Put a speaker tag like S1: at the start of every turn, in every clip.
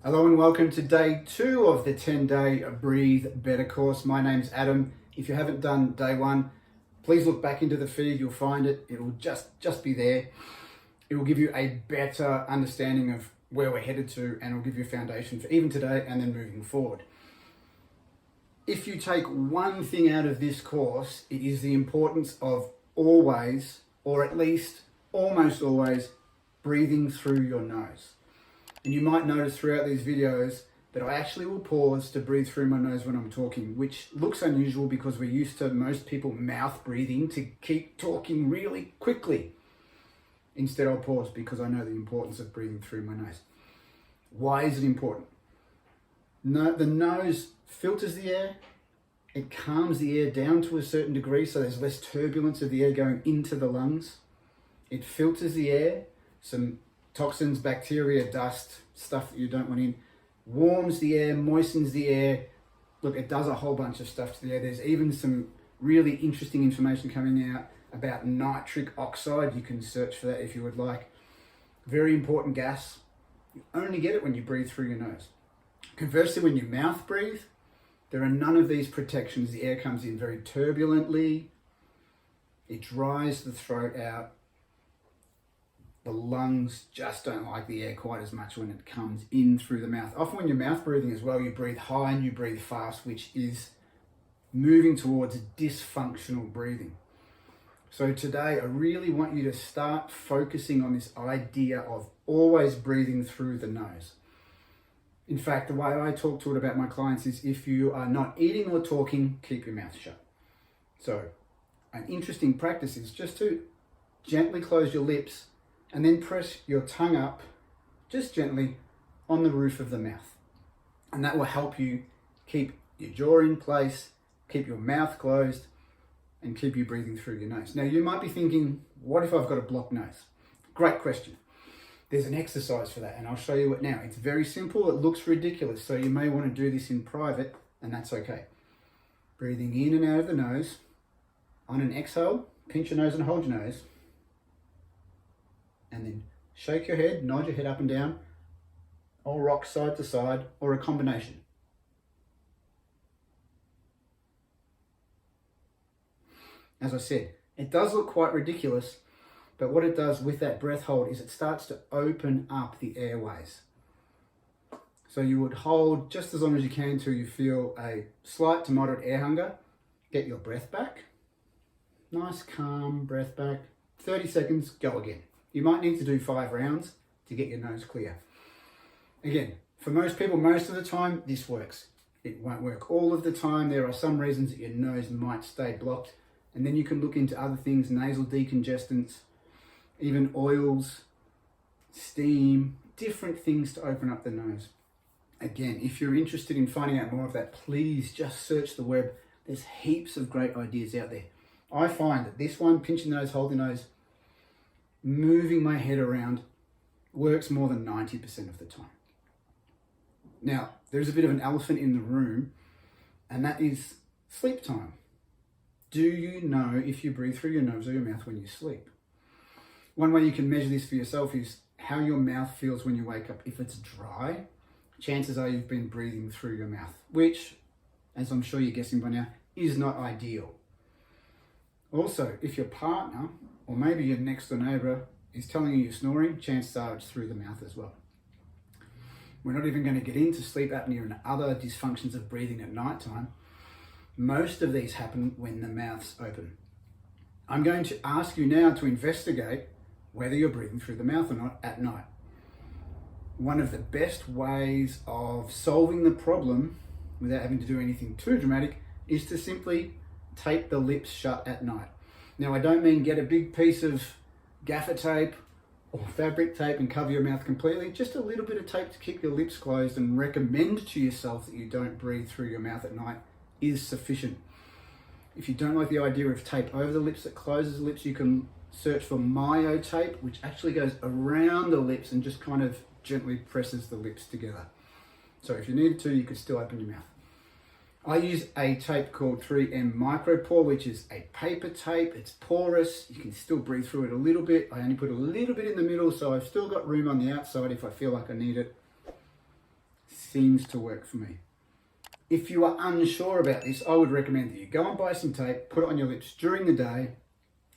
S1: Hello and welcome to day 2 of the 10-day Breathe Better course. My name's Adam. If you haven't done day 1, please look back into the feed. You'll find it. It'll just be there. It will give you a better understanding of where we're headed to, and it'll give you a foundation for even today and then moving forward. If you take one thing out of this course, it is the importance of always, or at least almost always, breathing through your nose. And you might notice throughout these videos that I actually will pause to breathe through my nose when I'm talking, which looks unusual because we're used to most people mouth breathing to keep talking really quickly. Instead, I'll pause because I know the importance of breathing through my nose. Why is it important? No, the nose filters the air. It calms the air down to a certain degree so there's less turbulence of the air going into the lungs. It filters the air, some toxins, bacteria, dust, stuff that you don't want in, warms the air, moistens the air. Look, it does a whole bunch of stuff to the air. There's even some really interesting information coming out about nitric oxide. You can search for that if you would like. Very important gas. You only get it when you breathe through your nose. Conversely, when you mouth breathe, there are none of these protections. The air comes in very turbulently. It dries the throat out. The lungs just don't like the air quite as much when it comes in through the mouth. Often when you're mouth breathing as well, you breathe high and you breathe fast, which is moving towards dysfunctional breathing. So today, I really want you to start focusing on this idea of always breathing through the nose. In fact, the way I talk to it about my clients is if you are not eating or talking, keep your mouth shut. So an interesting practice is just to gently close your lips and then press your tongue up just gently on the roof of the mouth. And that will help you keep your jaw in place, keep your mouth closed, and keep you breathing through your nose. Now you might be thinking, what if I've got a blocked nose? Great question. There's an exercise for that, and I'll show you it now. It's very simple, it looks ridiculous, so you may want to do this in private, and that's okay. Breathing in and out of the nose. On an exhale, pinch your nose and hold your nose. And then shake your head, nod your head up and down, or rock side to side, or a combination. As I said, it does look quite ridiculous, but what it does with that breath hold is it starts to open up the airways. So you would hold just as long as you can till you feel a slight to moderate air hunger. Get your breath back. Nice, calm breath back. 30 seconds, go again. You might need to do 5 rounds to get your nose clear. Again, for most people, most of the time, this works. It won't work all of the time. There are some reasons that your nose might stay blocked. And then you can look into other things, nasal decongestants, even oils, steam, different things to open up the nose. Again, if you're interested in finding out more of that, please just search the web. There's heaps of great ideas out there. I find that this one, pinch your nose, hold your nose, moving my head around, works more than 90% of the time. Now, there's a bit of an elephant in the room, and that is sleep time. Do you know if you breathe through your nose or your mouth when you sleep? One way you can measure this for yourself is how your mouth feels when you wake up. If it's dry, chances are you've been breathing through your mouth, which, as I'm sure you're guessing by now, is not ideal. Also, if your partner, or maybe your next door neighbour, is telling you you're snoring, chances are it's through the mouth as well. We're not even going to get into sleep apnea and other dysfunctions of breathing at night time. Most of these happen when the mouth's open. I'm going to ask you now to investigate whether you're breathing through the mouth or not at night. One of the best ways of solving the problem without having to do anything too dramatic is to simply tape the lips shut at night. Now, I don't mean get a big piece of gaffer tape or fabric tape and cover your mouth completely. Just a little bit of tape to keep your lips closed, and recommend to yourself that you don't breathe through your mouth at night is sufficient. If you don't like the idea of tape over the lips that closes the lips, you can search for myo tape, which actually goes around the lips and just kind of gently presses the lips together. So if you needed to, you could still open your mouth. I use a tape called 3M Micropore, which is a paper tape. It's porous. You can still breathe through it a little bit. I only put a little bit in the middle, so I've still got room on the outside if I feel like I need it. seems to work for me. If you are unsure about this, I would recommend that you go and buy some tape, put it on your lips during the day,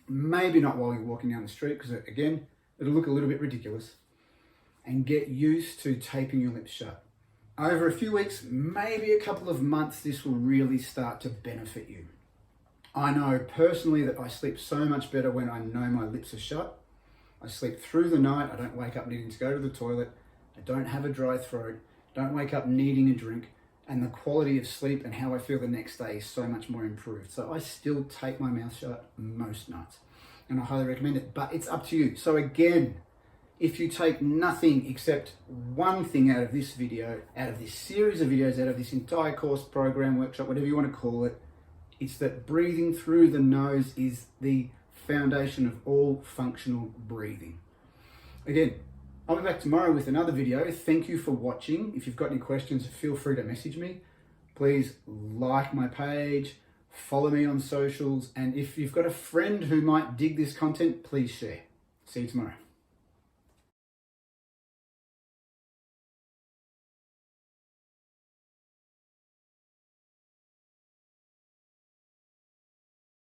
S1: maybe not while you're walking down the street, because again, it'll look a little bit ridiculous, and get used to taping your lips shut. Over a few weeks, maybe a couple of months, this will really start to benefit you. I know personally that I sleep so much better when I know my lips are shut. I sleep through the night, I don't wake up needing to go to the toilet, I don't have a dry throat, don't wake up needing a drink, and the quality of sleep and how I feel the next day is so much more improved. So I still tape my mouth shut most nights, and I highly recommend it, but it's up to you. So again, if you take nothing except one thing out of this video, out of this series of videos, out of this entire course, program, workshop, whatever you want to call it, it's that breathing through the nose is the foundation of all functional breathing. Again, I'll be back tomorrow with another video. Thank you for watching. If you've got any questions, feel free to message me. Please like my page, follow me on socials, and if you've got a friend who might dig this content, please share. See you tomorrow.